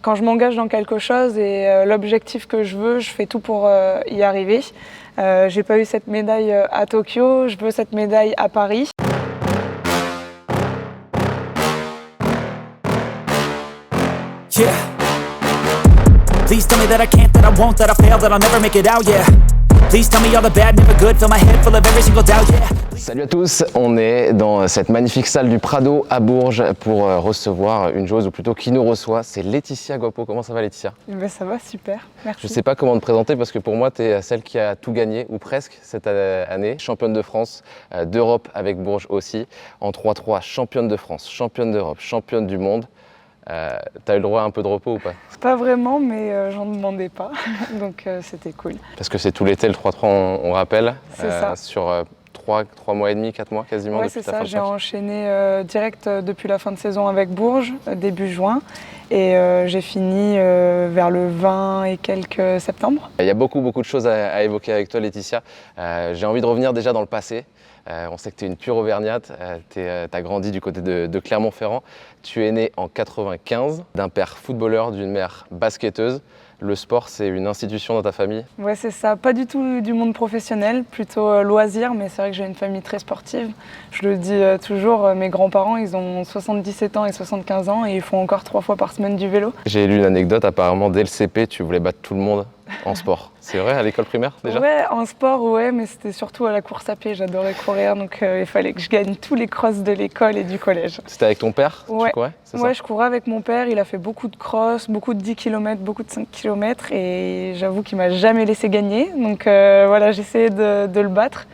Quand je m'engage dans quelque chose et l'objectif que je veux, je fais tout pour y arriver. J'ai pas eu cette médaille à Tokyo, je veux cette médaille à Paris. Yeah. Please tell me that I can't, that I won't, that I fail, that I'll never make it out, yeah. Please tell me all the bad, never good, fill my head full of every single doubt, yeah. Salut à tous, on est dans cette magnifique salle du Prado à Bourges pour recevoir une joueuse, ou plutôt qui nous reçoit, c'est Laetitia Guapo. Comment ça va Laetitia? Ben, ça va, super, merci. Je sais pas comment te présenter parce que pour moi tu es celle qui a tout gagné, ou presque, cette année. Championne de France, d'Europe avec Bourges aussi, en 3-3, championne de France, championne d'Europe, championne du monde. T'as eu le droit à un peu de repos ou pas? Pas vraiment, mais j'en demandais pas, donc c'était cool. Parce que c'est tout l'été le 3-3, on rappelle, C'est ça. sur 3 mois et demi, 4 mois quasiment. Ouais, c'est ça, j'ai enchaîné direct depuis la fin de saison avec Bourges, début juin, et j'ai fini vers le 20 et quelques septembre. Il y a beaucoup de choses à évoquer avec toi Laetitia. J'ai envie de revenir déjà dans le passé. On sait que tu es une pure auvergnate, tu as grandi du côté de Clermont-Ferrand. Tu es né en 95 d'un père footballeur, d'une mère basketteuse. Le sport, c'est une institution dans ta famille? Ouais, c'est ça. Pas du tout du monde professionnel, plutôt loisir, mais c'est vrai que j'ai une famille très sportive. Je le dis toujours, mes grands-parents, ils ont 77 ans et 75 ans et ils font encore 3 fois par semaine du vélo. J'ai lu une anecdote, apparemment, dès le CP, tu voulais battre tout le monde en sport. C'est vrai, à l'école primaire déjà? Ouais, en sport, ouais, mais c'était surtout à la course à pied. J'adorais courir, donc il fallait que je gagne tous les crosses de l'école et du collège. C'était avec ton père? Ouais. Tu courais, c'est ça? Ouais, je courais avec mon père. Il a fait beaucoup de cross, beaucoup de 10 km, beaucoup de 5 km et j'avoue qu'il m'a jamais laissé gagner. Donc voilà, j'essayais de le battre.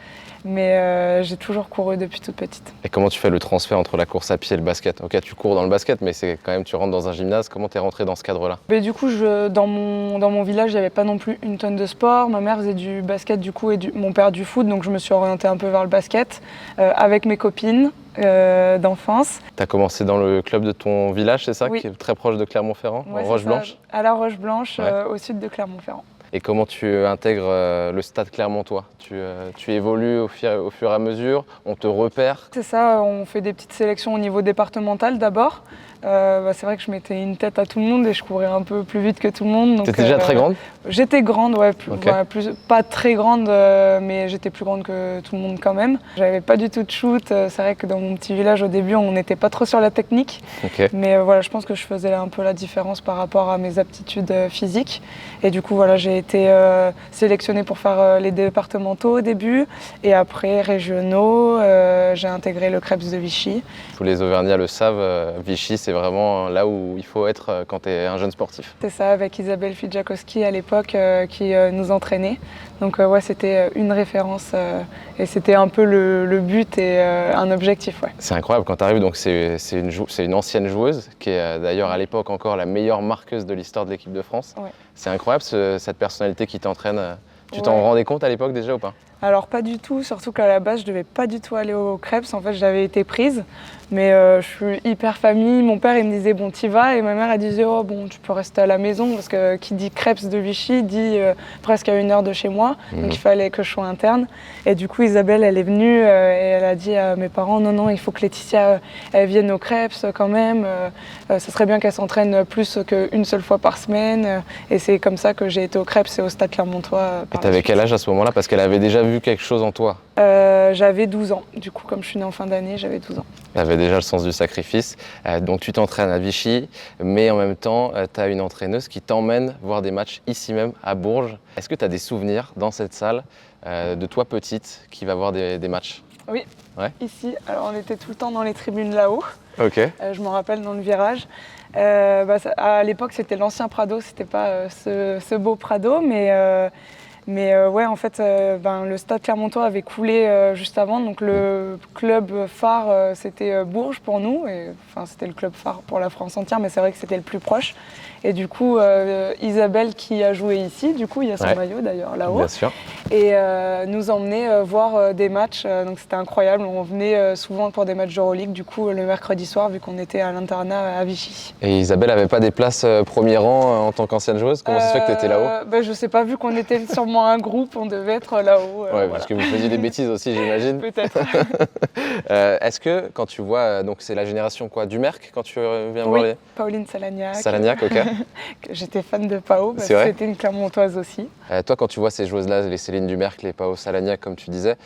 Mais j'ai toujours couru depuis toute petite. Et comment tu fais le transfert entre la course à pied et le basket? Ok, tu cours dans le basket, mais c'est quand même, tu rentres dans un gymnase. Comment tu es rentré dans ce cadre-là? Mais du coup, dans mon village, il n'y avait pas non plus une tonne de sport. Ma mère faisait du basket du coup et mon père du foot, donc je me suis orientée un peu vers le basket avec mes copines d'enfance. Tu as commencé dans le club de ton village, c'est ça? Oui. Qui est très proche de Clermont-Ferrand, Ouais, en Roche-Blanche? À la Roche-Blanche, Ouais. au sud de Clermont-Ferrand. Et comment tu intègres le stade clermontois? Tu évolues au fur et à mesure, on te repère? C'est ça, on fait des petites sélections au niveau départemental d'abord. C'est vrai que je mettais une tête à tout le monde et je courais un peu plus vite que tout le monde. T'étais déjà très grande? J'étais grande, ouais, Okay. pas très grande, mais j'étais plus grande que tout le monde quand même. J'avais pas du tout de shoot. C'est vrai que dans mon petit village au début, on n'était pas trop sur la technique. Okay. Mais voilà, je pense que je faisais un peu la différence par rapport à mes aptitudes physiques. Et du coup, voilà, j'ai été sélectionnée pour faire les départementaux au début et après régionaux. J'ai intégré le Krebs de Vichy. Tous les Auvergnats le savent, Vichy c'est vraiment là où il faut être quand tu es un jeune sportif. C'est ça, avec Isabelle Fidjakowski à l'époque qui nous entraînait. Donc ouais, c'était une référence et c'était un peu le but et un objectif. Ouais. C'est incroyable quand tu arrives, donc c'est une ancienne joueuse qui est d'ailleurs à l'époque encore la meilleure marqueuse de l'histoire de l'équipe de France. Ouais. C'est incroyable cette personnalité qui t'entraîne. Tu t'en rendais compte à l'époque déjà ou pas? Alors pas du tout, surtout qu'à la base je devais pas du tout aller au Krebs, en fait j'avais été prise, mais je suis hyper famille, mon père il me disait bon t'y vas et ma mère elle disait oh bon tu peux rester à la maison parce que qui dit Krebs de Vichy dit presque à 1 heure de chez moi, donc il fallait que je sois interne et du coup Isabelle elle est venue et elle a dit à mes parents non il faut que Laetitia elle vienne au Krebs quand même, ça serait bien qu'elle s'entraîne plus qu'une seule fois par semaine et c'est comme ça que j'ai été au Krebs et au Stade Clermontois. Et t'avais quel âge à ce moment-là? Parce qu'elle avait déjà vu quelque chose en toi. J'avais 12 ans, du coup comme je suis née en fin d'année, j'avais 12 ans. Elle avait déjà le sens du sacrifice. Donc tu t'entraînes à Vichy, mais en même temps, tu as une entraîneuse qui t'emmène voir des matchs ici même à Bourges. Est-ce que tu as des souvenirs dans cette salle de toi petite qui va voir des matchs? Oui, ouais. Ici. Alors on était tout le temps dans les tribunes là-haut. Ok. Je m'en rappelle dans le virage. À l'époque c'était l'ancien Prado, c'était pas ce beau Prado, mais ouais, en fait, le stade Clermontois avait coulé juste avant, donc le club phare, c'était Bourges pour nous, c'était le club phare pour la France entière, mais c'est vrai que c'était le plus proche. Et du coup, Isabelle qui a joué ici, du coup, il y a son maillot d'ailleurs là-haut. Bien sûr. Et nous emmenait voir des matchs, donc c'était incroyable. On venait souvent pour des matchs d'Euroleague, du coup, le mercredi soir, vu qu'on était à l'internat à Vichy. Et Isabelle n'avait pas des places premier rang en tant qu'ancienne joueuse? Comment ça se fait que tu étais là-haut? Je sais pas, vu qu'on était sur sûrement un groupe, on devait être là-haut. Ouais, voilà. parce que vous faisiez des bêtises aussi, j'imagine. Peut-être. Est-ce que quand tu vois, donc c'est la génération quoi, du Merck quand tu viens voir Oui, les Pauline Salagnac. Salagnac, ok. J'étais fan de Pao parce C'est que vrai c'était une Clermontoise aussi. Toi, quand tu vois ces joueuses-là, les Céline Dumerc, les Pao Salagnac, comme tu disais,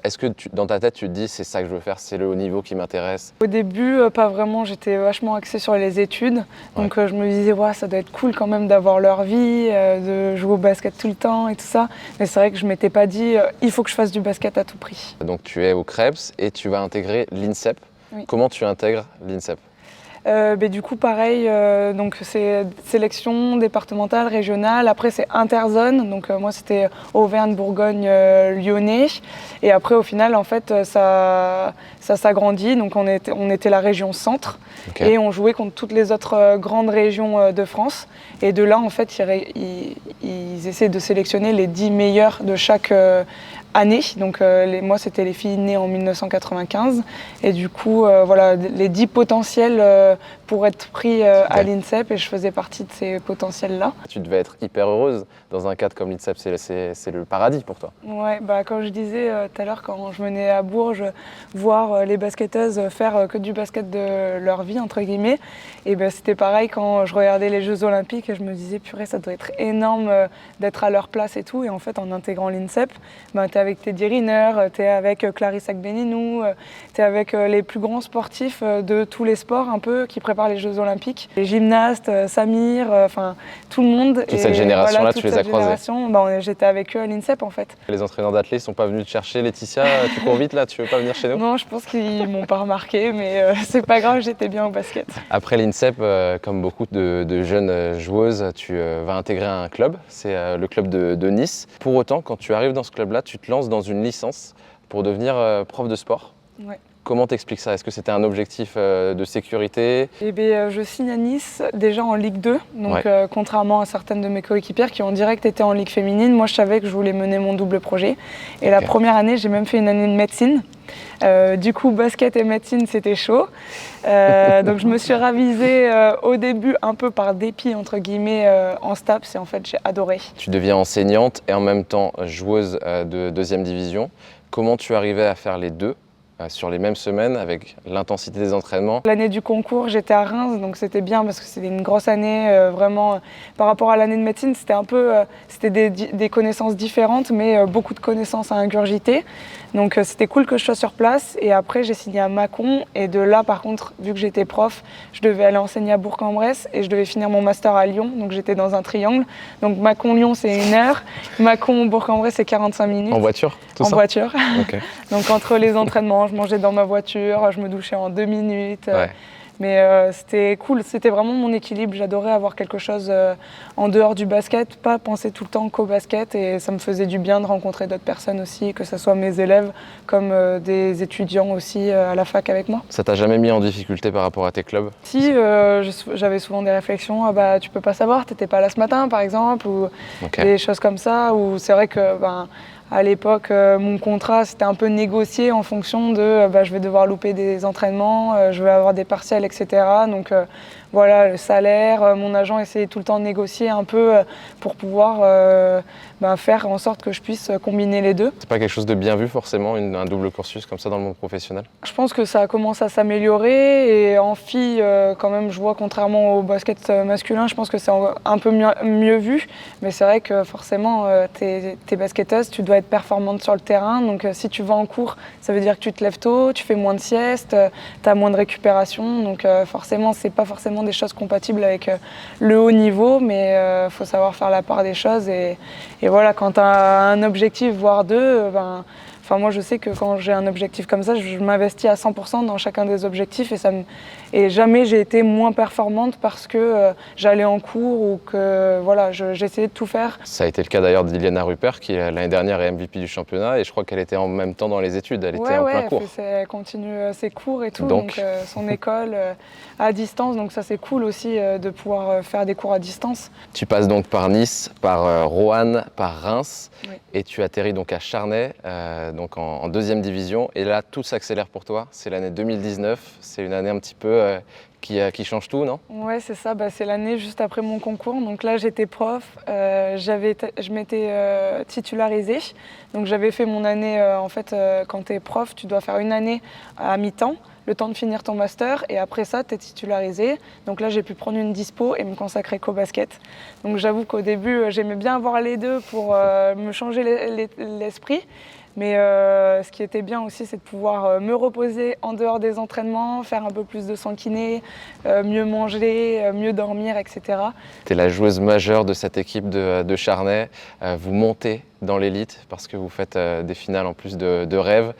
est-ce que dans ta tête, tu te dis c'est ça que je veux faire, c'est le haut niveau qui m'intéresse? Au début, pas vraiment, j'étais vachement axée sur les études. Donc je me disais, ouais, ça doit être cool quand même d'avoir leur vie, de jouer au basket tout le temps et tout ça. Mais c'est vrai que je m'étais pas dit, il faut que je fasse du basket à tout prix. Donc tu es au Krebs et tu vas intégrer l'INSEP. Oui. Comment tu intègres l'INSEP? Du coup, pareil, donc c'est sélection départementale, régionale. Après, c'est interzone. Donc moi, c'était Auvergne-Bourgogne, Lyonnais. Et après, au final, en fait, ça s'agrandit. Donc on était la région centre. Okay. Et on jouait contre toutes les autres grandes régions de France. Et de là, en fait, ils essaient de sélectionner les 10 meilleurs de chaque année. Donc moi, c'était les filles nées en 1995. Et du coup, voilà, les 10 potentiels pour être pris à l'INSEP. Et je faisais partie de ces potentiels-là. Tu devais être hyper heureuse dans un cadre comme l'INSEP. C'est le paradis pour toi. Ouais, bah, comme je disais tout à l'heure, quand je venais à Bourges voir les basketteuses faire que du basket de leur vie, entre guillemets, et ben, c'était pareil quand je regardais les Jeux Olympiques et je me disais, purée, ça doit être énorme d'être à leur place et tout. Et en fait, en intégrant l'INSEP, ben, tu es avec Teddy Riner, tu es avec Clarisse Agbenienou, tu es avec les plus grands sportifs de tous les sports un peu qui préparent les Jeux Olympiques. Les gymnastes, Samir, enfin tout le monde. Toute cette génération-là, voilà, tu les as croisés. Ben, j'étais avec eux à l'INSEP en fait. Les entraîneurs d'athlètes ne sont pas venus te chercher, Laetitia, tu cours vite là, tu veux pas venir chez nous? Non, je pense qu'ils m'ont pas remarqué, mais c'est pas grave, j'étais bien au basket. Après l'INSEP, comme beaucoup de jeunes joueuses, tu vas intégrer un club, c'est le club de Nice. Pour autant, quand tu arrives dans ce club-là, tu te lances dans une licence pour devenir prof de sport. Ouais. Comment t'expliques ça? Est-ce que c'était un objectif de sécurité? Eh bien, je signe à Nice déjà en Ligue 2, donc Ouais. contrairement à certaines de mes coéquipières qui ont direct été en Ligue féminine, moi je savais que je voulais mener mon double projet. Et la première année, j'ai même fait une année de médecine. Du coup, basket et médecine, c'était chaud. Donc je me suis ravisée au début un peu par dépit, entre guillemets, en STAPS, et en fait j'ai adoré. Tu deviens enseignante et en même temps joueuse de deuxième division. Comment tu arrivais à faire les deux sur les mêmes semaines avec l'intensité des entraînements? L'année du concours, j'étais à Reims, donc c'était bien parce que c'était une grosse année. Vraiment, par rapport à l'année de médecine, c'était un peu, c'était des connaissances différentes, mais beaucoup de connaissances à ingurgiter. Donc c'était cool que je sois sur place. Et après, j'ai signé à Mâcon. Et de là, par contre, vu que j'étais prof, je devais aller enseigner à Bourg-en-Bresse et je devais finir mon master à Lyon. Donc j'étais dans un triangle. Donc Mâcon-Lyon, c'est 1 heure. Mâcon-Bourg-en-Bresse, c'est 45 minutes. En voiture, tout ça? En voiture. Ok. Donc entre les entraînements, je mangeais dans ma voiture, je me douchais en 2 minutes. Ouais. Mais c'était cool, c'était vraiment mon équilibre. J'adorais avoir quelque chose en dehors du basket, pas penser tout le temps qu'au basket. Et ça me faisait du bien de rencontrer d'autres personnes aussi, que ce soit mes élèves comme des étudiants aussi à la fac avec moi. Ça t'a jamais mis en difficulté par rapport à tes clubs? Si, j'avais souvent des réflexions, ah bah tu peux pas savoir, t'étais pas là ce matin par exemple, ou des choses comme ça, où c'est vrai que à l'époque, mon contrat, c'était un peu négocié en fonction de je vais devoir louper des entraînements, je vais avoir des partiels, etc. Donc voilà, le salaire, mon agent essayait tout le temps de négocier un peu pour pouvoir faire en sorte que je puisse combiner les deux. C'est pas quelque chose de bien vu forcément, un double cursus comme ça dans le monde professionnel? Je pense que ça commence à s'améliorer et en filles, quand même, je vois contrairement au basket masculin, je pense que c'est un peu mieux vu. Mais c'est vrai que forcément, t'es basketteuses, tu dois être performante sur le terrain. Donc si tu vas en cours, ça veut dire que tu te lèves tôt, tu fais moins de sieste, tu as moins de récupération. Donc forcément, c'est pas forcément des choses compatibles avec le haut niveau, mais faut savoir faire la part des choses. Et voilà, quand tu as un objectif, voire deux, moi, je sais que quand j'ai un objectif comme ça, je m'investis à 100% dans chacun des objectifs et jamais j'ai été moins performante parce que j'allais en cours ou que voilà, j'essayais de tout faire. Ça a été le cas d'ailleurs d'Iliana Rupert qui l'année dernière est MVP du championnat et je crois qu'elle était en même temps dans les études, elle était en plein cours. Elle continue ses cours et tout, donc son école à distance, donc ça c'est cool aussi de pouvoir faire des cours à distance. Tu passes donc par Nice, par Roanne, par Reims Oui. et tu atterris donc à Charnay. donc en deuxième division. Et là, tout s'accélère pour toi. C'est l'année 2019. C'est une année un petit peu qui change tout, non? Ouais, c'est ça. C'est l'année juste après mon concours. Donc là, j'étais prof. Je m'étais titularisée. Donc j'avais fait mon année. En fait, quand tu es prof, tu dois faire une année à mi-temps, le temps de finir ton master. Et après ça, tu es titularisé. Donc là, j'ai pu prendre une dispo et me consacrer qu'au basket. Donc j'avoue qu'au début, j'aimais bien avoir les deux pour me changer l'esprit. Mais ce qui était bien aussi, c'est de pouvoir me reposer en dehors des entraînements, faire un peu plus de sang kiné, mieux manger, mieux dormir, etc. Tu es la joueuse majeure de cette équipe de Charnay. Vous montez dans l'élite parce que vous faites des finales en plus de rêve.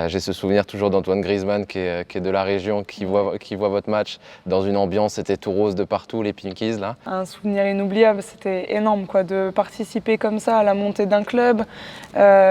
J'ai ce souvenir toujours d'Antoine Griezmann qui est de la région, qui voit votre match dans une ambiance, c'était tout rose de partout, les Pinkies là. Un souvenir inoubliable, c'était énorme de participer comme ça à la montée d'un club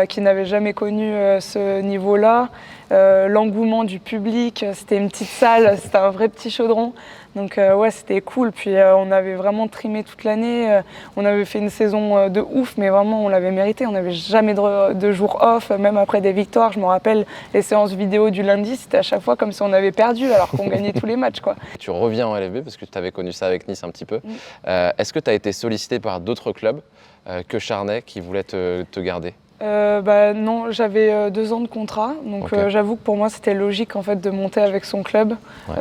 qui n'avait jamais connu ce niveau-là. L'engouement du public, c'était une petite salle, c'était un vrai petit chaudron. Donc ouais, c'était cool. Puis on avait vraiment trimé toute l'année. On avait fait une saison de ouf, mais vraiment on l'avait mérité. On n'avait jamais de jour off, même après des victoires. Je me rappelle les séances vidéo du lundi, c'était à chaque fois comme si on avait perdu alors qu'on gagnait tous les matchs, quoi. Tu reviens en LFB parce que tu avais connu ça avec Nice un petit peu. Est-ce que tu as été sollicité par d'autres clubs que Charnay qui voulaient te garder? Non, j'avais 2 ans de contrat, donc Okay. J'avoue que pour moi c'était logique en fait de monter avec son club. Ouais.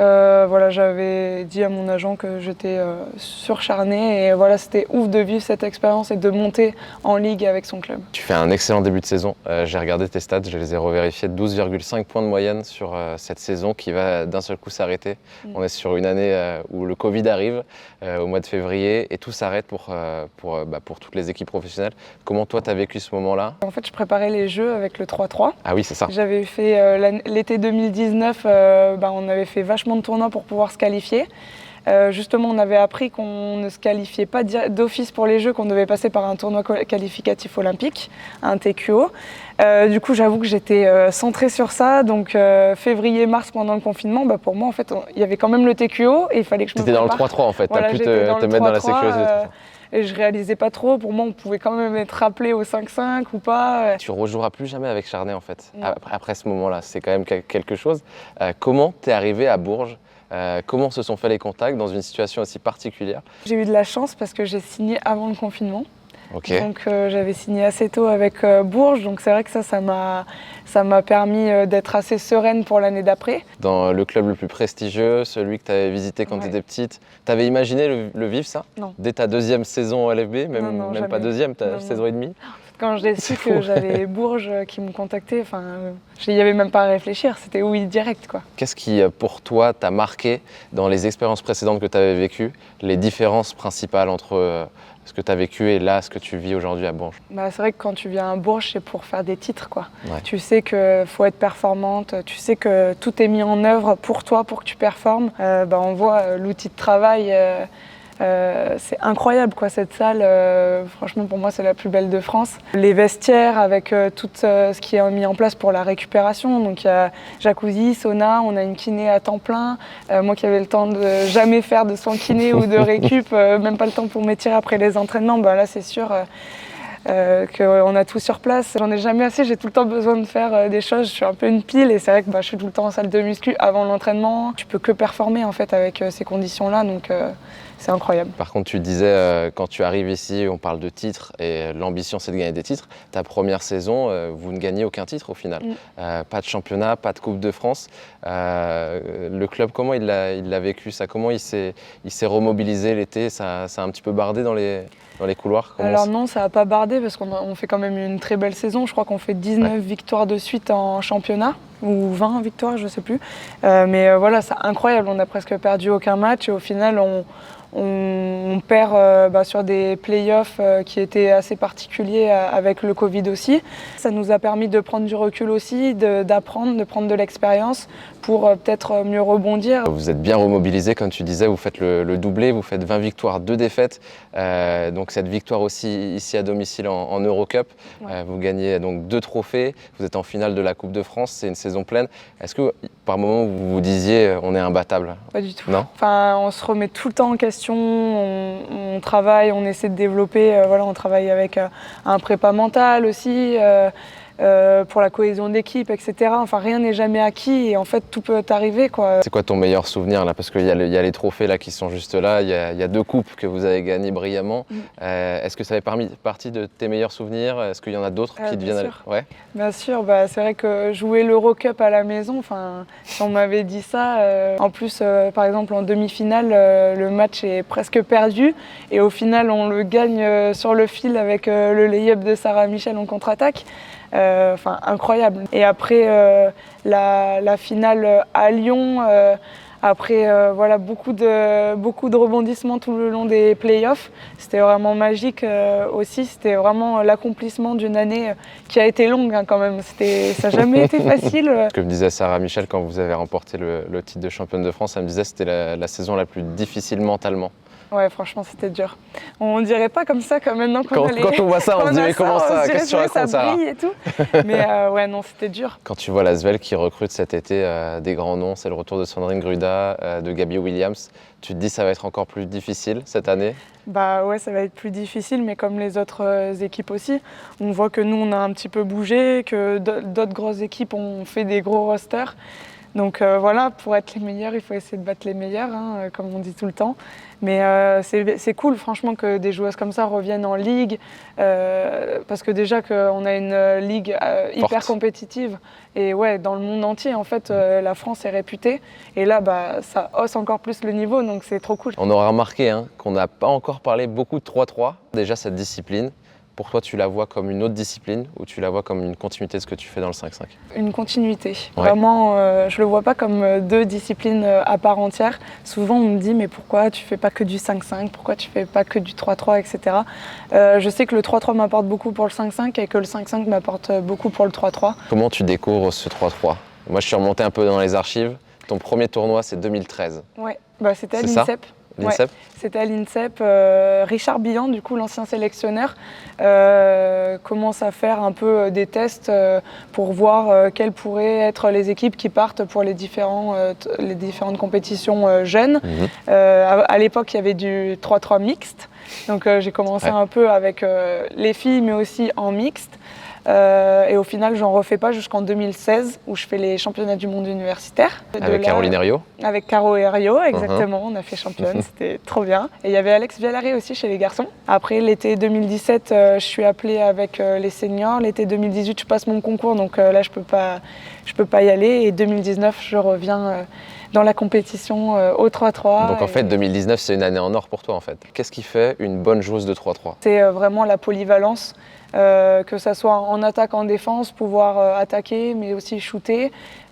Voilà, j'avais dit à mon agent que j'étais sur Charnay et voilà, c'était ouf de vivre cette expérience et de monter en ligue avec son club. Tu fais un excellent début de saison. J'ai regardé tes stats, je les ai revérifiés, 12,5 points de moyenne sur cette saison qui va d'un seul coup s'arrêter. On est sur une année où le Covid arrive au mois de février et tout s'arrête pour toutes les équipes professionnelles. Comment toi tu as vécu ce moment-là? En fait, je préparais les Jeux avec le 3-3. Ah oui, c'est ça. J'avais fait l'été 2019, on avait fait vachement de tournois pour pouvoir se qualifier. Justement, on avait appris qu'on ne se qualifiait pas d'office pour les Jeux, qu'on devait passer par un tournoi qualificatif olympique, un TQO. Du coup, j'avoue que j'étais centrée sur ça. Donc, février-mars, pendant le confinement, pour moi, en fait, il y avait quand même le TQO et il fallait que je me prépare. T'étais dans le 3-3 en fait, voilà, t'as pu te mettre dans la sécurité. Et je réalisais pas trop. Pour moi, on pouvait quand même être rappelé au 5-5 ou pas. Tu rejoueras plus jamais avec Charnay en fait. Après ce moment-là, c'est quand même quelque chose. Comment t'es arrivé à Bourges? Comment se sont faits les contacts dans une situation aussi particulière? J'ai eu de la chance parce que j'ai signé avant le confinement. Okay. Donc j'avais signé assez tôt avec Bourges, donc c'est vrai que ça m'a permis d'être assez sereine pour l'année d'après. Dans le club le plus prestigieux, celui que tu avais visité quand tu étais petite, tu avais imaginé le vivre ça? Non. Dès ta deuxième saison en LFB, même pas deuxième, ta saison et demie? Quand j'ai su que j'avais Bourges qui me contactait, je n'y avais même pas à réfléchir, c'était oui direct, quoi. Qu'est-ce qui, pour toi, t'a marqué dans les expériences précédentes que tu avais vécues, les différences principales entre ce que tu as vécu et là, ce que tu vis aujourd'hui à Bourges? C'est vrai que quand tu viens à Bourges, c'est pour faire des titres, quoi. Ouais. Tu sais qu'il faut être performante, tu sais que tout est mis en œuvre pour toi, pour que tu performes. On voit l'outil de travail. C'est incroyable quoi, cette salle, franchement pour moi c'est la plus belle de France. Les vestiaires avec tout ce qui est mis en place pour la récupération, donc il y a jacuzzi, sauna, on a une kiné à temps plein. Moi qui avais le temps de jamais faire de soins kiné ou de récup, même pas le temps pour m'étirer après les entraînements, là c'est sûr qu'on a tout sur place. J'en ai jamais assez, j'ai tout le temps besoin de faire des choses, je suis un peu une pile et c'est vrai que je suis tout le temps en salle de muscu avant l'entraînement. Tu peux que performer en fait avec ces conditions-là, donc c'est incroyable. Par contre, tu disais, quand tu arrives ici, on parle de titres et l'ambition c'est de gagner des titres. Ta première saison, vous ne gagnez aucun titre au final. Pas de championnat, pas de Coupe de France. Le club, comment il l'a vécu ça? Comment il s'est remobilisé l'été? Ça a un petit peu bardé dans les couloirs? Alors non, ça n'a pas bardé parce qu'on fait quand même une très belle saison. Je crois qu'on fait 19 victoires de suite en championnat, ou 20 victoires, je ne sais plus. Mais voilà, c'est incroyable, on n'a presque perdu aucun match et au final on perd sur des playoffs qui étaient assez particuliers avec le Covid aussi. Ça nous a permis de prendre du recul aussi, d'apprendre, de prendre de l'expérience pour peut-être mieux rebondir. Vous êtes bien remobilisé, comme tu disais, vous faites le doublé, vous faites 20 victoires, 2 défaites. Donc cette victoire aussi ici à domicile en Eurocup. Vous gagnez donc 2 trophées, vous êtes en finale de la Coupe de France, c'est une saison pleine. Est-ce que par moment vous vous disiez on est imbattable? Pas du tout. Non. On se remet tout le temps en question, on travaille, on essaie de développer, on travaille avec un prépa mental aussi. pour la cohésion d'équipe, etc. Enfin, rien n'est jamais acquis et en fait, tout peut arriver, quoi. C'est quoi ton meilleur souvenir là? Parce qu'il y a les trophées là qui sont juste là, il y a 2 coupes que vous avez gagnées brillamment. Est-ce que ça fait partie de tes meilleurs souvenirs? Est-ce qu'il y en a d'autres qui te viennent sûr. Ouais. Bien sûr, c'est vrai que jouer l'Eurocup à la maison, si on m'avait dit ça, en plus par exemple en demi-finale, le match est presque perdu et au final on le gagne sur le fil avec le lay-up de Sarah Michel en contre-attaque. Incroyable. Et après la finale à Lyon, après beaucoup de rebondissements tout le long des playoffs. C'était vraiment magique aussi. C'était vraiment l'accomplissement d'une année qui a été longue quand même. Ça n'a jamais été facile. Ce que me disait Sarah Michel quand vous avez remporté le titre de championne de France, elle me disait que c'était la saison la plus difficile mentalement. Ouais, franchement, c'était dur. On dirait pas comme ça comme maintenant quand on voit ça, on se dit mais comment ça? Qu'est-ce que tu racontes, Sarah? Et tout. Mais ouais, non, c'était dur. Quand tu vois l'Asvel qui recrute cet été des grands noms, c'est le retour de Sandrine Gruda, de Gabi Williams, tu te dis ça va être encore plus difficile cette année? Ouais, ça va être plus difficile, mais comme les autres équipes aussi. On voit que nous, on a un petit peu bougé, que d'autres grosses équipes ont fait des gros rosters. Donc voilà, pour être les meilleurs, il faut essayer de battre les meilleurs, comme on dit tout le temps. Mais c'est cool, franchement, que des joueuses comme ça reviennent en ligue, parce que déjà qu'on a une ligue hyper compétitive. Et ouais, dans le monde entier, en fait, la France est réputée. Et là, ça hausse encore plus le niveau, donc c'est trop cool. On aura remarqué qu'on n'a pas encore parlé beaucoup de 3-3. Déjà, cette discipline, pour toi, tu la vois comme une autre discipline ou tu la vois comme une continuité de ce que tu fais dans le 5-5? Une continuité. Ouais. Vraiment, je le vois pas comme 2 disciplines à part entière. Souvent, on me dit, mais pourquoi tu fais pas que du 5-5? Pourquoi tu fais pas que du 3-3, etc. Je sais que le 3-3 m'apporte beaucoup pour le 5-5 et que le 5-5 m'apporte beaucoup pour le 3-3. Comment tu découvres ce 3-3? Moi, je suis remonté un peu dans les archives. Ton premier tournoi, c'est 2013. Ouais, c'était à l'INSEP. L'INSEP. Ouais, c'était à l'INSEP. Richard Billan, du coup, l'ancien sélectionneur, commence à faire un peu des tests pour voir quelles pourraient être les équipes qui partent pour les différentes compétitions jeunes. À l'époque, il y avait du 3-3 mixte. Donc j'ai commencé un peu avec les filles, mais aussi en mixte. Et au final, j'en refais pas jusqu'en 2016 où je fais les championnats du monde universitaire. Avec Caroline Herriot. Avec Caro Herriot, exactement. On a fait championne, c'était trop bien. Et il y avait Alex Vialari aussi chez les garçons. Après l'été 2017, je suis appelée avec les seniors. L'été 2018, je passe mon concours, donc là, je peux pas y aller. Et 2019, je reviens dans la compétition au 3-3. Donc en fait, 2019, c'est une année en or pour toi en fait. Qu'est-ce qui fait une bonne joueuse de 3-3? C'est vraiment la polyvalence. Que ça soit en attaque, en défense, pouvoir attaquer, mais aussi shooter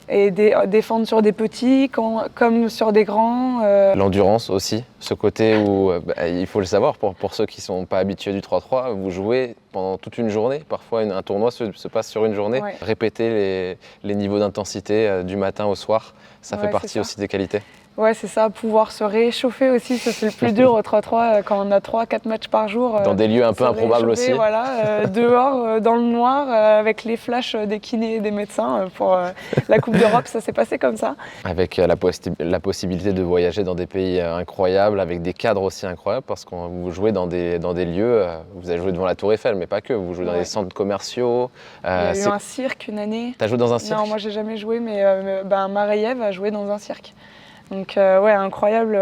et défendre sur des petits comme sur des grands. L'endurance aussi, ce côté où il faut le savoir pour ceux qui ne sont pas habitués du 3-3, vous jouez pendant toute une journée. Parfois, un tournoi se passe sur une journée. Ouais. Répéter les niveaux d'intensité du matin au soir, ça fait partie aussi des qualités. Ouais, c'est ça, pouvoir se réchauffer aussi, ça c'est le plus dur au 3-3 quand on a 3-4 matchs par jour. Dans des lieux un peu improbables aussi. Voilà, dehors, dans le noir, avec les flashs des kinés et des médecins pour la Coupe d'Europe, ça s'est passé comme ça. Avec la possibilité de voyager dans des pays incroyables, avec des cadres aussi incroyables, parce que vous jouez dans des lieux, vous avez joué devant la Tour Eiffel, mais pas que, vous jouez dans des centres commerciaux. Il y a eu un cirque une année. T'as joué dans un cirque? Non, moi j'ai jamais joué, mais Mareyev a joué dans un cirque. Donc ouais, incroyable,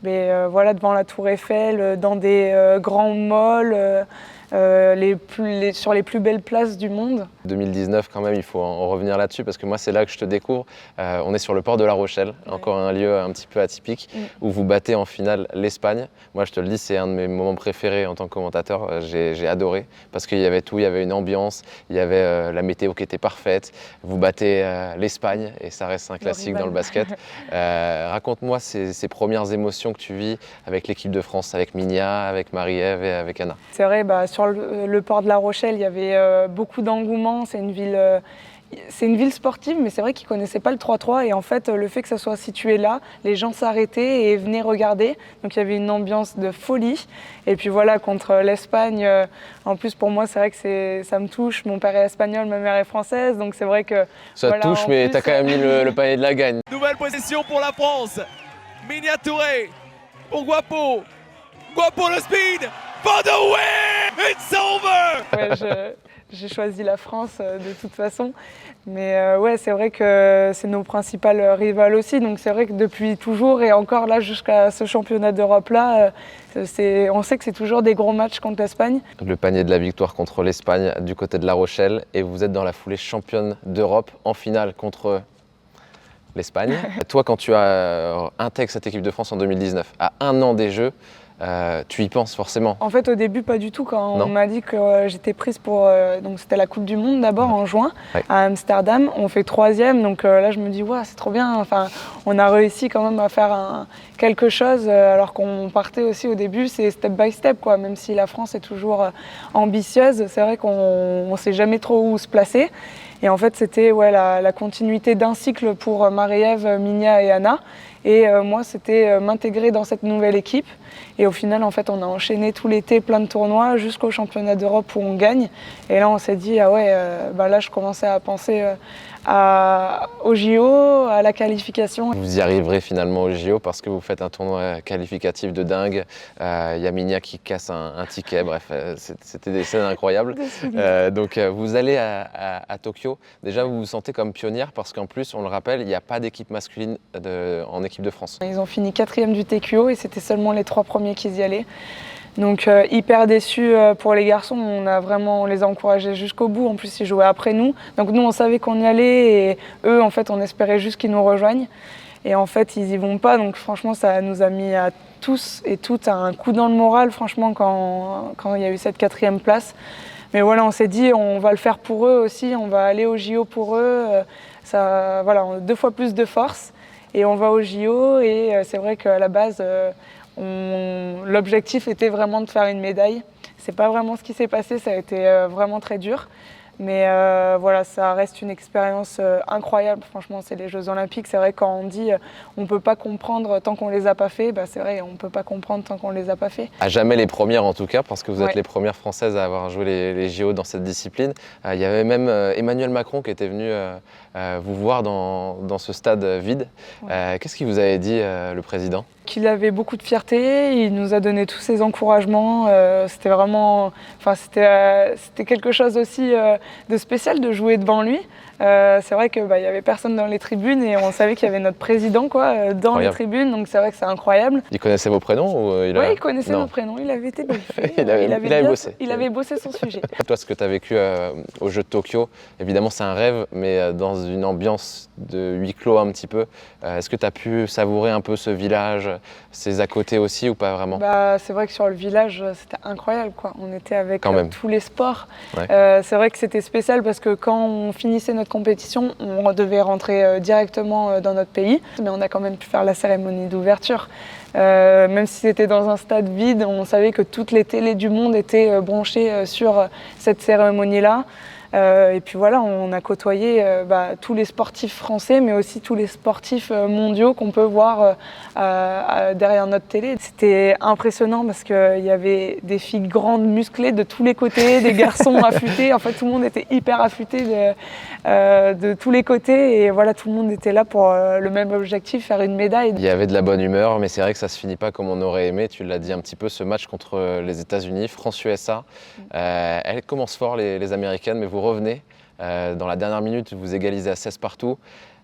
voilà, devant la Tour Eiffel, dans des grands malls, sur les plus belles places du monde. 2019 quand même, il faut en revenir là-dessus parce que moi c'est là que je te découvre. On est sur le port de La Rochelle, encore un lieu un petit peu atypique où vous battez en finale l'Espagne. Moi je te le dis, c'est un de mes moments préférés en tant que commentateur. J'ai adoré parce qu'il y avait tout, il y avait une ambiance, il y avait la météo qui était parfaite. Vous battez l'Espagne et ça reste un classique dans le basket. Raconte-moi ces premières émotions que tu vis avec l'équipe de France, avec Minia, avec Marie-Ève et avec Anna. C'est vrai, sur le port de La Rochelle, il y avait beaucoup d'engouement. C'est une ville sportive, mais c'est vrai qu'ils ne connaissaient pas le 3-3. Et en fait, le fait que ça soit situé là, les gens s'arrêtaient et venaient regarder. Donc il y avait une ambiance de folie. Et puis voilà, contre l'Espagne, en plus pour moi, c'est vrai que ça me touche. Mon père est espagnol, ma mère est française. Donc c'est vrai que... Ça te touche, mais tu as quand même mis le panier de la gagne. Nouvelle possession pour la France. Minia Touré pour Guapo. Guapo le speed for the win! It's over! Ouais, j'ai choisi la France de toute façon. Mais ouais, c'est vrai que c'est nos principales rivales aussi. Donc c'est vrai que depuis toujours et encore là jusqu'à ce championnat d'Europe-là, on sait que c'est toujours des gros matchs contre l'Espagne. Le panier de la victoire contre l'Espagne du côté de La Rochelle et vous êtes dans la foulée championne d'Europe en finale contre l'Espagne. Toi, quand tu as intégré cette équipe de France en 2019, à 1 an des Jeux, tu y penses forcément? En fait, au début, pas du tout. Quand Non. on m'a dit que j'étais prise pour... donc c'était la Coupe du Monde d'abord en juin Ouais. à Amsterdam. On fait 3e. Donc là, je me dis, ouais, c'est trop bien. Enfin, on a réussi quand même à faire quelque chose alors qu'on partait aussi au début. C'est step by step, quoi. Même si la France est toujours ambitieuse, c'est vrai qu'on ne sait jamais trop où se placer. Et en fait, c'était la continuité d'un cycle pour Marie-Ève, Minia et Anna. Et moi, c'était m'intégrer dans cette nouvelle équipe. Et au final, en fait, on a enchaîné tout l'été plein de tournois jusqu'au championnat d'Europe où on gagne. Et là, on s'est dit, ah ouais, là, je commençais à penser au JO, à la qualification. Vous y arriverez finalement au JO parce que vous faites un tournoi qualificatif de dingue. Il y a Minia qui casse un ticket. Bref, c'était des scènes incroyables. Donc vous allez à Tokyo. Déjà, vous vous sentez comme pionnière parce qu'en plus, on le rappelle, il n'y a pas d'équipe masculine en équipe de France. Ils ont fini 4e du TQO et c'était seulement les 3 premiers qui y allaient. Donc hyper déçus pour les garçons, on les a encouragés jusqu'au bout. En plus, ils jouaient après nous. Donc nous, on savait qu'on y allait et eux, en fait, on espérait juste qu'ils nous rejoignent. Et en fait, ils y vont pas. Donc franchement, ça nous a mis à tous et toutes un coup dans le moral, franchement, quand il y a eu cette 4e place. Mais voilà, on s'est dit, on va le faire pour eux aussi. On va aller au JO pour eux. Ça, voilà, on a 2 fois plus de force. Et on va au JO. Et c'est vrai qu'à la base... l'objectif était vraiment de faire une médaille. C'est pas vraiment ce qui s'est passé, ça a été vraiment très dur. Mais voilà, ça reste une expérience incroyable. Franchement, c'est les Jeux Olympiques. C'est vrai quand on dit on peut pas comprendre tant qu'on les a pas fait, c'est vrai, on peut pas comprendre tant qu'on les a pas fait. À jamais les premières en tout cas, parce que vous êtes Ouais. les premières françaises à avoir joué les JO dans cette discipline. Il y avait même Emmanuel Macron qui était venu vous voir dans ce stade vide. Ouais. Qu'est-ce qu'il vous avait dit, le président? Qu'il avait beaucoup de fierté, il nous a donné tous ses encouragements. C'était vraiment, c'était quelque chose aussi de spécial de jouer devant lui. C'est vrai qu'il y avait personne dans les tribunes et on savait qu'il y avait notre président dans Incroyable. les tribunes, donc c'est vrai que c'est incroyable. Il connaissait vos prénoms ou Oui, il connaissait Non. nos prénoms, il avait été briefé. Il avait bossé. Il avait bossé son sujet. Toi, ce que tu as vécu aux Jeux de Tokyo, évidemment c'est un rêve, mais dans une ambiance de huis clos un petit peu. Est-ce que tu as pu savourer un peu ce village, ses à côté aussi ou pas vraiment? C'est vrai que sur le village, c'était incroyable, quoi. On était avec Quand même. tous les sports. Ouais. C'est vrai que c'était spécial parce que quand on finissait notre compétition, on devait rentrer directement dans notre pays. Mais on a quand même pu faire la cérémonie d'ouverture. Même si c'était dans un stade vide, on savait que toutes les télés du monde étaient branchées sur cette cérémonie-là. Et puis voilà, on a côtoyé tous les sportifs français, mais aussi tous les sportifs mondiaux qu'on peut voir derrière notre télé. C'était impressionnant parce qu'il y avait des filles grandes, musclées de tous les côtés, des garçons affûtés. En fait, tout le monde était hyper affûté de tous les côtés. Et voilà, tout le monde était là pour le même objectif, faire une médaille. Il y avait de la bonne humeur, mais c'est vrai que ça se finit pas comme on aurait aimé. Tu l'as dit un petit peu, ce match contre les États-Unis, France-USA. Elle commence fort, les Américaines, mais vous revenez. Dans la dernière minute, vous égalisez à 16 partout.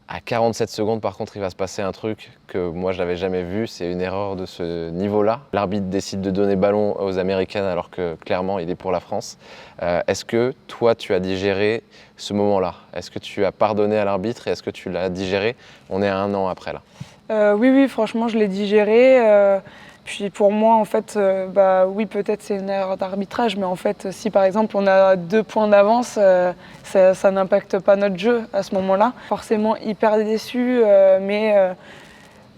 À 47 secondes, par contre, il va se passer un truc que moi, je n'avais jamais vu. C'est une erreur de ce niveau-là. L'arbitre décide de donner ballon aux Américaines alors que, clairement, il est pour la France. Est-ce que, toi, tu as digéré ce moment-là? Est-ce que tu as pardonné à l'arbitre et est-ce que tu l'as digéré? On est à 1 an après, là. Oui, franchement, je l'ai digéré. Puis pour moi, en fait, oui, peut-être c'est une erreur d'arbitrage, mais en fait, si par exemple on a 2 points d'avance, ça n'impacte pas notre jeu à ce moment-là. Forcément hyper déçu, mais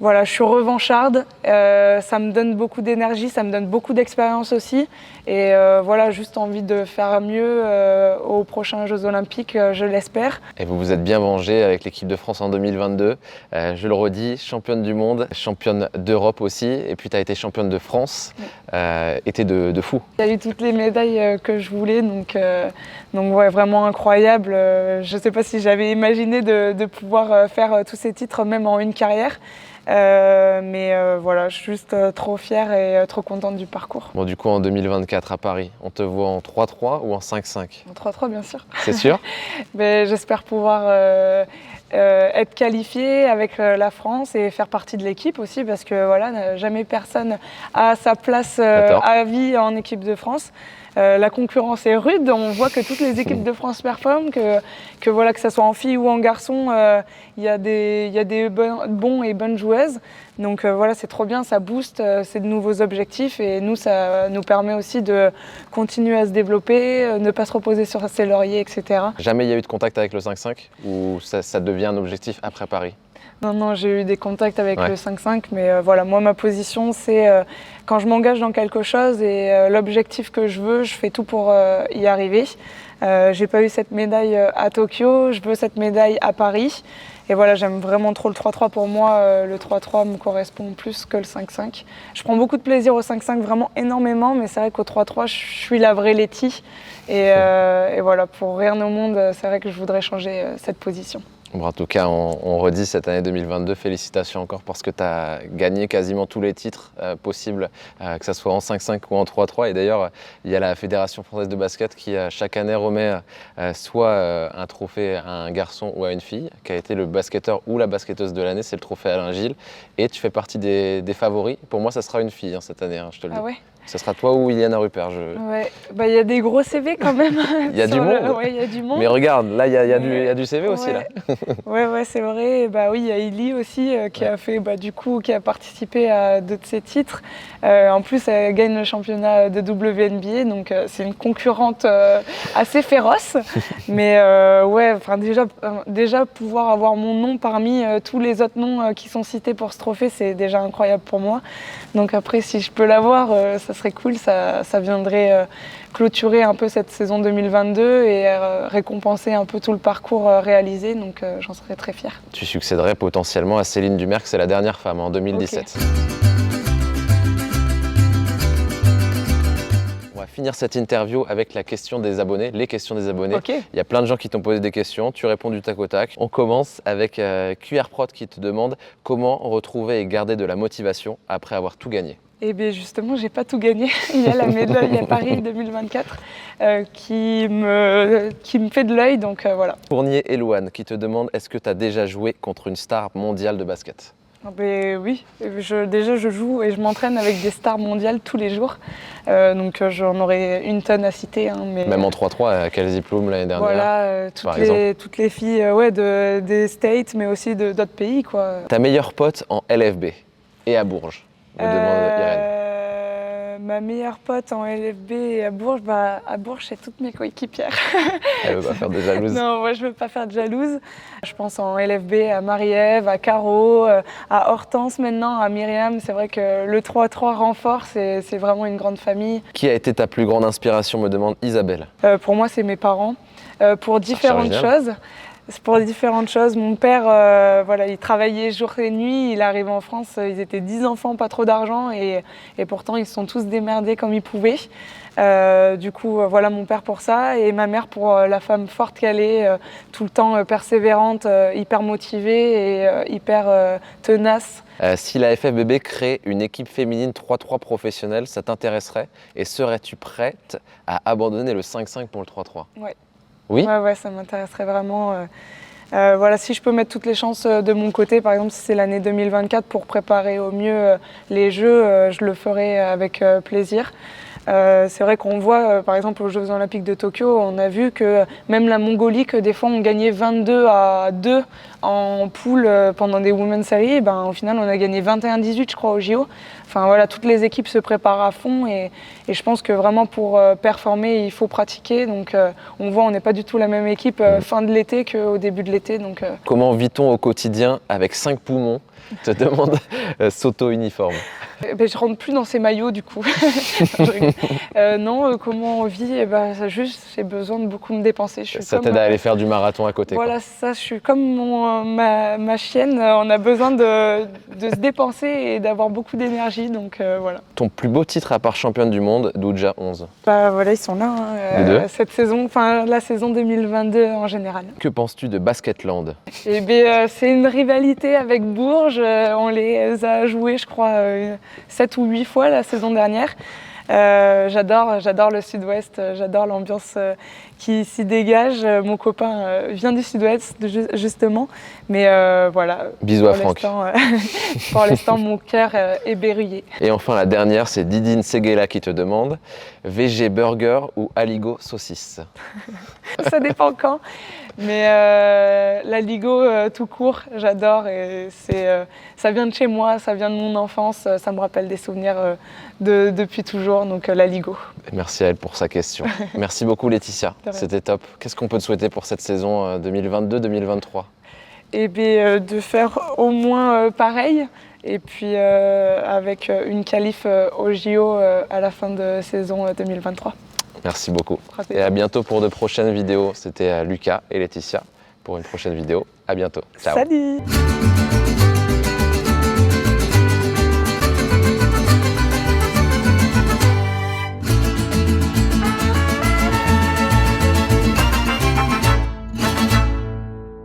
voilà, je suis revancharde. Ça me donne beaucoup d'énergie, ça me donne beaucoup d'expérience aussi. Et voilà, juste envie de faire mieux aux prochains Jeux Olympiques, je l'espère. Et vous vous êtes bien vengé avec l'équipe de France en 2022. Je le redis, championne du monde, championne d'Europe aussi. Et puis tu as été championne de France. Été de fou. Il y a eu toutes les médailles que je voulais, donc ouais, vraiment incroyable. Je ne sais pas si j'avais imaginé de pouvoir faire tous ces titres, même en une carrière. Voilà, je suis juste trop fière et trop contente du parcours. Bon, du coup, en 2024 à Paris, on te voit en 3-3 ou en 5-5? En 3-3 bien sûr. C'est sûr? Mais j'espère pouvoir être qualifiée avec la France et faire partie de l'équipe aussi parce que voilà, jamais personne a sa place à vie en équipe de France. La concurrence est rude, on voit que toutes les équipes de France performent, que voilà, que ce soit en filles ou en garçons, il y a des bons et bonnes joueuses. Donc voilà, c'est trop bien, ça booste, c'est de nouveaux objectifs et nous, ça nous permet aussi de continuer à se développer, ne pas se reposer sur ses lauriers, etc. Jamais il y a eu de contact avec le 5-5 ou ça devient un objectif après Paris? Non, j'ai eu des contacts avec le 5-5, mais voilà, moi, ma position, c'est quand je m'engage dans quelque chose et l'objectif que je veux, je fais tout pour y arriver. J'ai pas eu cette médaille à Tokyo, je veux cette médaille à Paris. Et voilà, j'aime vraiment trop le 3-3. Pour moi, le 3-3 me correspond plus que le 5-5. Je prends beaucoup de plaisir au 5-5, vraiment énormément, mais c'est vrai qu'au 3-3, je suis la vraie Letty. Et voilà, pour rien au monde, c'est vrai que je voudrais changer cette position. Bon, en tout cas, on redit cette année 2022, félicitations encore parce que tu as gagné quasiment tous les titres possibles, que ce soit en 5-5 ou en 3-3. Et d'ailleurs, il y a la Fédération française de basket qui chaque année remet soit un trophée à un garçon ou à une fille, qui a été le basketteur ou la basketteuse de l'année, c'est le trophée Alain Gilles. Et tu fais partie des favoris. Pour moi, ça sera une fille cette année, je te le dis. Ah ouais. Ce sera toi ou Iliana Rupert. Ouais, bah y a des gros CV quand même. Il y a du monde. Ouais, il y a du monde. Mais regarde, là, il y a du CV aussi là. Ouais, c'est vrai. Bah oui, il y a Ili aussi qui a fait, qui a participé à 2 de ses titres. En plus, elle gagne le championnat de WNBA, donc c'est une concurrente assez féroce. Mais déjà pouvoir avoir mon nom parmi tous les autres noms qui sont cités pour ce trophée, c'est déjà incroyable pour moi. Donc après, si je peux l'avoir, ça serait cool, ça viendrait clôturer un peu cette saison 2022 et récompenser un peu tout le parcours réalisé, donc j'en serais très fière. Tu succéderais potentiellement à Céline Dumerc, c'est la dernière femme en 2017. Okay. On va finir cette interview avec la question des abonnés, les questions des abonnés. Okay. Il y a plein de gens qui t'ont posé des questions, tu réponds du tac au tac. On commence avec QR Prod qui te demande comment retrouver et garder de la motivation après avoir tout gagné. Eh bien justement, j'ai pas tout gagné. Il y a la médaille à Paris 2024 qui me fait de l'œil, donc voilà. Fournier Elouane qui te demande est-ce que tu as déjà joué contre une star mondiale de basket? Oui, déjà je joue et je m'entraîne avec des stars mondiales tous les jours, donc j'en aurais une tonne à citer. Mais même en 3-3 à Kelsey Plum l'année dernière. Voilà, toutes les filles des States, mais aussi d'autres pays, quoi. Ta meilleure pote en LFB et à Bourges? Me demande Irène. Ma meilleure pote en LFB et à Bourges, c'est toutes mes coéquipières. Elle veut pas faire de jalouse? Non, moi je veux pas faire de jalouse. Je pense en LFB à Marie-Ève, à Caro, à Hortense maintenant, à Myriam. C'est vrai que le 3-3 renforce, c'est vraiment une grande famille. Qui a été ta plus grande inspiration, me demande Isabelle? Pour moi, c'est mes parents, pour différentes choses. Pour différentes choses. Mon père, il travaillait jour et nuit. Il arrive en France, ils étaient 10 enfants, pas trop d'argent. Et pourtant, ils se sont tous démerdés comme ils pouvaient. Du coup, voilà mon père pour ça. Et ma mère pour la femme forte qu'elle est, tout le temps persévérante, hyper motivée et hyper tenace. Si la FFBB crée une équipe féminine 3-3 professionnelle, ça t'intéresserait? Et serais-tu prête à abandonner le 5-5 pour le 3-3? Ouais. Oui. Ouais, ça m'intéresserait vraiment. Si je peux mettre toutes les chances de mon côté, par exemple si c'est l'année 2024 pour préparer au mieux les Jeux, je le ferai avec plaisir. C'est vrai qu'on voit, par exemple aux Jeux Olympiques de Tokyo, on a vu que même la Mongolie, que des fois on gagnait 22-2 en poule pendant des Women's Series, au final on a gagné 21-18 je crois au JO. Enfin voilà, toutes les équipes se préparent à fond et je pense que vraiment pour performer il faut pratiquer. Donc on voit on n'est pas du tout la même équipe fin de l'été qu'au début de l'été. Comment vit-on au quotidien avec 5 poumons? Te demande Soto Uniforme. Ben, je rentre plus dans ces maillots du coup. Je rigole. Non, comment on vit? Juste, j'ai besoin de beaucoup me dépenser. Ça t'aide à aller faire du marathon à côté. Voilà, c'est ça, je suis comme ma chienne, on a besoin de se dépenser et d'avoir beaucoup d'énergie, donc voilà. Ton plus beau titre à part championne du monde, Douja 11. Voilà, ils sont là, Les deux. cette saison, enfin la saison 2022 en général. Que penses-tu de Basketland? Et c'est une rivalité avec Bourges, on les a joués je crois 7 ou 8 fois la saison dernière. J'adore le Sud-Ouest, j'adore l'ambiance qui s'y dégage. Mon copain vient du Sud-Ouest justement, mais voilà. Bisous à Franck. Pour l'instant, mon cœur est berruillé. Et enfin la dernière, c'est Didine Seguela qui te demande VG burger ou Aligo saucisse? Ça dépend quand, mais l'Aligo tout court, j'adore et ça vient de chez moi, ça vient de mon enfance, ça me rappelle des souvenirs depuis toujours, donc l'Aligo. Merci à elle pour sa question. Merci beaucoup Laetitia, c'était top. Qu'est-ce qu'on peut te souhaiter pour cette saison 2022-2023? Et bien de faire au moins pareil, et puis avec une qualif au JO à la fin de saison 2023. Merci beaucoup. Et à bientôt pour de prochaines vidéos. C'était Lucas et Laetitia pour une prochaine vidéo. À bientôt. Ciao. Salut!